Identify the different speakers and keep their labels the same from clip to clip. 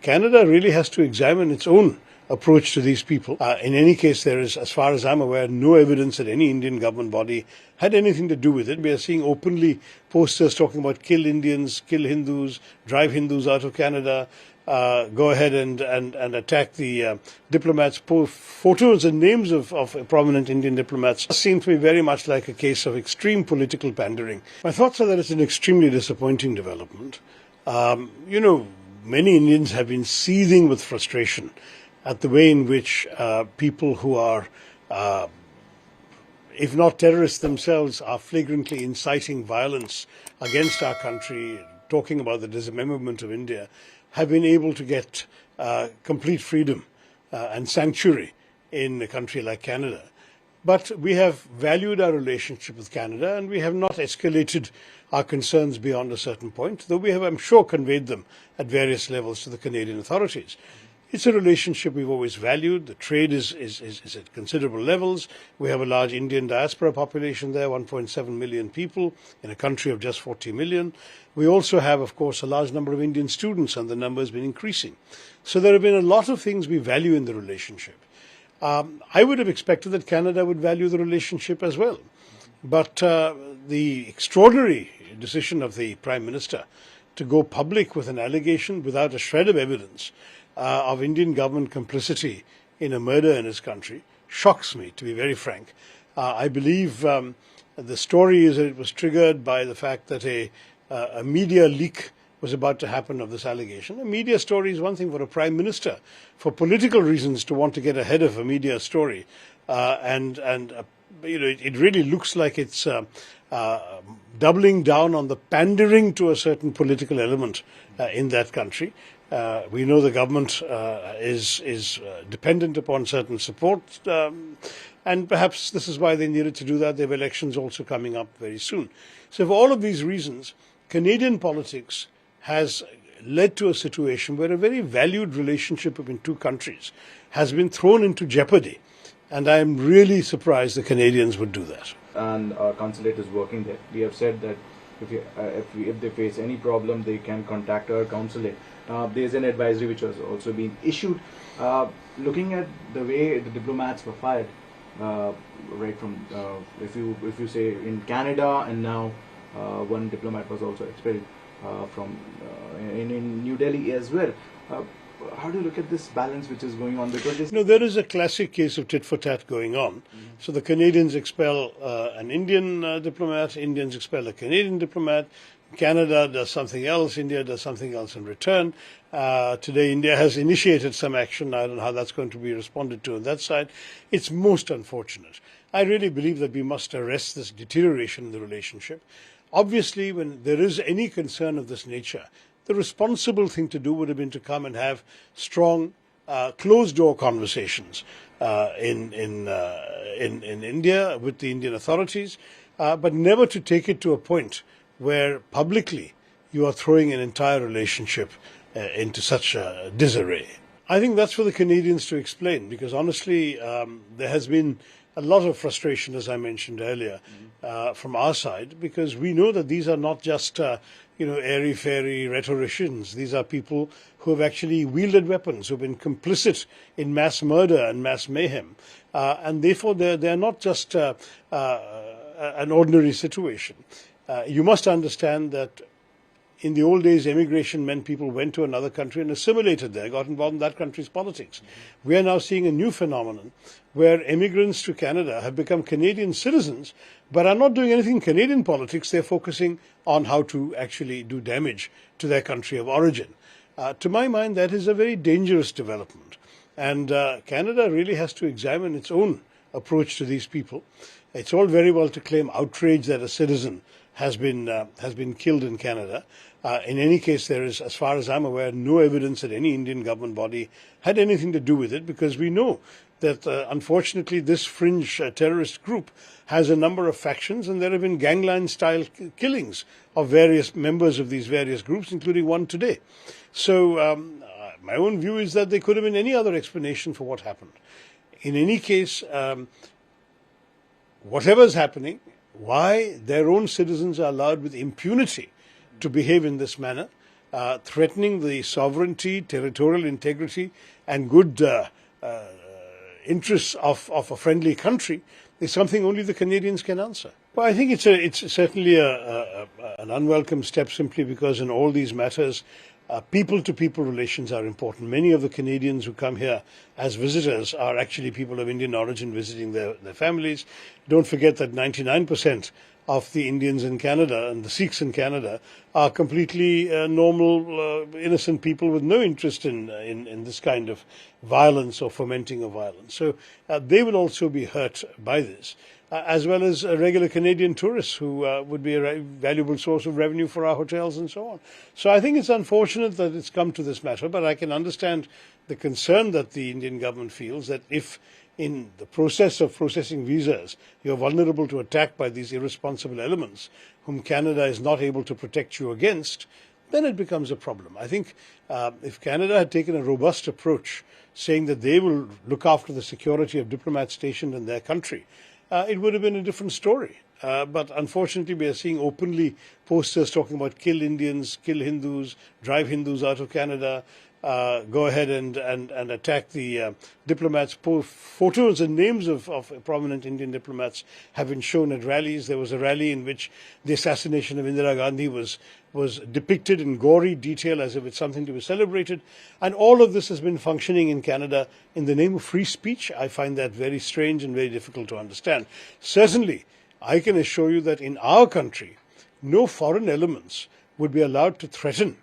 Speaker 1: Canada really has to examine its own approach to these people. In any case, there is, as far as I'm aware, no evidence that any Indian government body had anything to do with it. We are seeing openly posters talking about kill Indians, kill Hindus, drive Hindus out of Canada, go ahead and attack the diplomats. Photos and names of prominent Indian diplomats seem to be very much like a case of extreme political pandering. My thoughts are that it's an extremely disappointing development. Many Indians have been seething with frustration at the way in which people who are, if not terrorists themselves, are flagrantly inciting violence against our country, talking about the dismemberment of India, have been able to get complete freedom and sanctuary in a country like Canada. But we have valued our relationship with Canada, and we have not escalated our concerns beyond a certain point, though we have, I'm sure, conveyed them at various levels to the Canadian authorities. It's a relationship we've always valued. The trade is at considerable levels. We have a large Indian diaspora population there, 1.7 million people in a country of just 40 million. We also have, of course, a large number of Indian students, and the number has been increasing. So there have been a lot of things we value in the relationship. I would have expected that Canada would value the relationship as well. But the extraordinary decision of the Prime Minister to go public with an allegation without a shred of evidence of Indian government complicity in a murder in his country shocks me, to be very frank. I believe the story is that it was triggered by the fact that a media leak was about to happen of this allegation. A media story is one thing for a Prime Minister, for political reasons, to want to get ahead of a media story. It really looks like it's doubling down on the pandering to a certain political element in that country. We know the government is dependent upon certain support, and perhaps this is why they needed to do that. They have elections also coming up very soon. So for all of these reasons, Canadian politics has led to a situation where a very valued relationship between two countries has been thrown into jeopardy. And I am really surprised the Canadians would do that.
Speaker 2: And our consulate is working there. We have said that if they face any problem, they can contact our consulate. There's an advisory which has also been issued. Looking at the way the diplomats were fired, right from if you say in Canada, and now one diplomat was also expelled from in New Delhi as well. How do you look at this balance which is going on? Because
Speaker 1: there is a classic case of tit for tat going on. Mm-hmm. So the Canadians expel an Indian diplomat, Indians expel a Canadian diplomat, Canada does something else, India does something else in return. Today India has initiated some action. I don't know how that's going to be responded to on that side. It's most unfortunate. I really believe that we must arrest this deterioration in the relationship. Obviously, when there is any concern of this nature, the responsible thing to do would have been to come and have strong, closed-door conversations in India with the Indian authorities, but never to take it to a point where publicly you are throwing an entire relationship into such a disarray. I think that's for the Canadians to explain, because honestly, there has been a lot of frustration, as I mentioned earlier, from our side, because we know that these are not just airy-fairy rhetoricians. These are people who have actually wielded weapons, who have been complicit in mass murder and mass mayhem. And therefore, they're not just an ordinary situation. You must understand that in the old days, emigration meant people went to another country and assimilated there, got involved in that country's politics. Mm-hmm. We are now seeing a new phenomenon where immigrants to Canada have become Canadian citizens, but are not doing anything in Canadian politics. They're focusing on how to actually do damage to their country of origin. To my mind, that is a very dangerous development. And Canada really has to examine its own approach to these people. It's all very well to claim outrage that a citizen has been killed in Canada. In any case, there is, as far as I'm aware, no evidence that any Indian government body had anything to do with it, because we know that, unfortunately, this fringe terrorist group has a number of factions, and there have been gangland-style killings of various members of these various groups, including one today. So my own view is that there could have been any other explanation for what happened. In any case, whatever is happening, why their own citizens are allowed with impunity to behave in this manner, threatening the sovereignty, territorial integrity, and good interests of a friendly country is something only the Canadians can answer. Well, I think it's certainly an unwelcome step, simply because in all these matters, people-to-people relations are important. Many of the Canadians who come here as visitors are actually people of Indian origin visiting their families. Don't forget that 99% of the Indians in Canada and the Sikhs in Canada are completely normal, innocent people with no interest in this kind of violence or fomenting of violence. So they will also be hurt by this, as well as regular Canadian tourists who would be a valuable source of revenue for our hotels and so on. So I think it's unfortunate that it's come to this matter, but I can understand the concern that the Indian government feels that if in the process of processing visas, you're vulnerable to attack by these irresponsible elements whom Canada is not able to protect you against, then it becomes a problem. I think if Canada had taken a robust approach, saying that they will look after the security of diplomats stationed in their country, it would have been a different story. But unfortunately, we are seeing openly posters talking about kill Indians, kill Hindus, drive Hindus out of Canada, go ahead and attack the diplomats. Photos and names of prominent Indian diplomats have been shown at rallies. There was a rally in which the assassination of Indira Gandhi was depicted in gory detail as if it's something to be celebrated. And all of this has been functioning in Canada in the name of free speech. I find that very strange and very difficult to understand. Certainly, I can assure you that in our country, no foreign elements would be allowed to threaten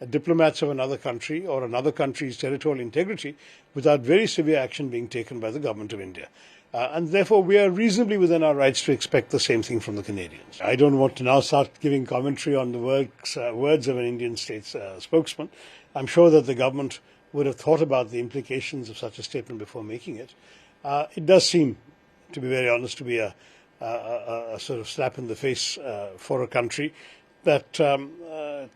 Speaker 1: diplomats of another country or another country's territorial integrity without very severe action being taken by the government of India. And therefore, we are reasonably within our rights to expect the same thing from the Canadians. I don't want to now start giving commentary on the words of an Indian state spokesman. I'm sure that the government would have thought about the implications of such a statement before making it. It does seem, to be very honest, to be a sort of slap in the face for a country that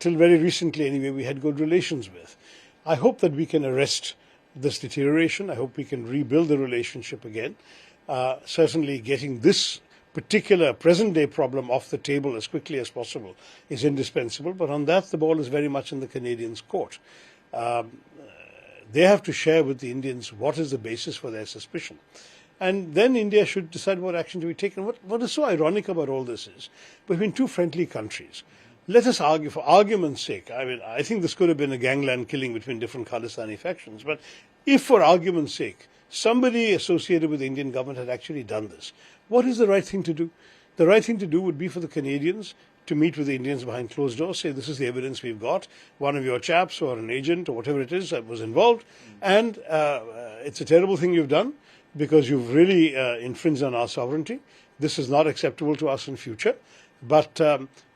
Speaker 1: till very recently anyway we had good relations with. I hope that we can arrest this deterioration. I hope we can rebuild the relationship again. Certainly getting this particular present-day problem off the table as quickly as possible is indispensable, but on that the ball is very much in the Canadians' court. They have to share with the Indians what is the basis for their suspicion. And then India should decide what action to be taken. What is so ironic about all this is, between two friendly countries, let us argue, for argument's sake. I mean, I think this could have been a gangland killing between different Khalistani factions, but if for argument's sake, somebody associated with the Indian government had actually done this, what is the right thing to do? The right thing to do would be for the Canadians to meet with the Indians behind closed doors, say this is the evidence we've got, one of your chaps or an agent or whatever it is that was involved, and it's a terrible thing you've done because you've really infringed on our sovereignty. This is not acceptable to us in future. But,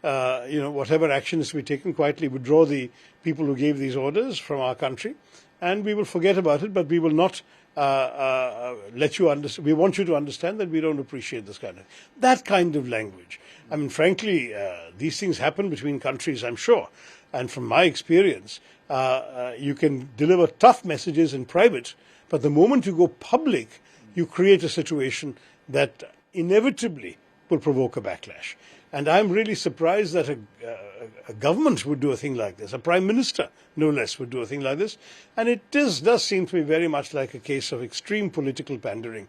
Speaker 1: whatever action is to be taken, quietly withdraw the people who gave these orders from our country, and we will forget about it, but we will not let you understand. We want you to understand that we don't appreciate that kind of language. I mean, frankly, these things happen between countries, I'm sure. And from my experience, you can deliver tough messages in private, but the moment you go public, you create a situation that inevitably will provoke a backlash. And I'm really surprised that a government would do a thing like this. A prime minister, no less, would do a thing like this. And it does seem to me very much like a case of extreme political pandering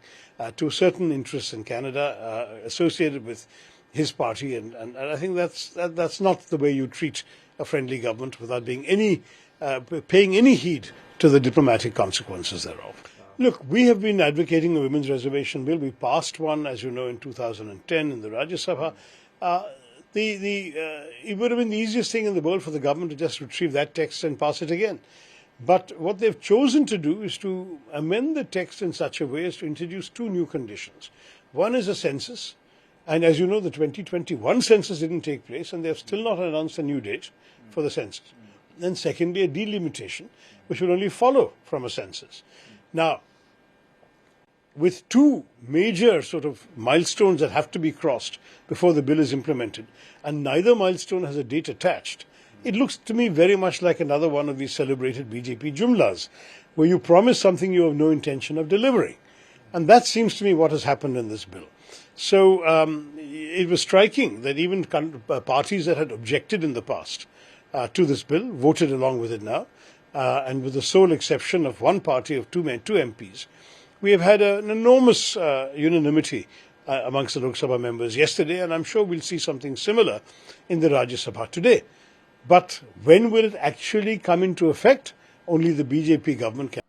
Speaker 1: to certain interests in Canada associated with his party. And I think that's not the way you treat a friendly government without being paying any heed to the diplomatic consequences thereof. Look, we have been advocating a women's reservation bill. We passed one, as you know, in 2010 in the Rajya Sabha. It would have been the easiest thing in the world for the government to just retrieve that text and pass it again. But what they've chosen to do is to amend the text in such a way as to introduce two new conditions. One is a census, and as you know, the 2021 census didn't take place, and they have still not announced a new date for the census. Then secondly, a delimitation, which will only follow from a census. Now, with two major sort of milestones that have to be crossed before the bill is implemented, and neither milestone has a date attached, it looks to me very much like another one of these celebrated BJP jumlas, where you promise something you have no intention of delivering. And that seems to me what has happened in this bill. So it was striking that even parties that had objected in the past to this bill, voted along with it now, and with the sole exception of one party of two MPs, we have had an enormous unanimity amongst the Lok Sabha members yesterday, and I'm sure we'll see something similar in the Rajya Sabha today. But when will it actually come into effect? Only the BJP government can.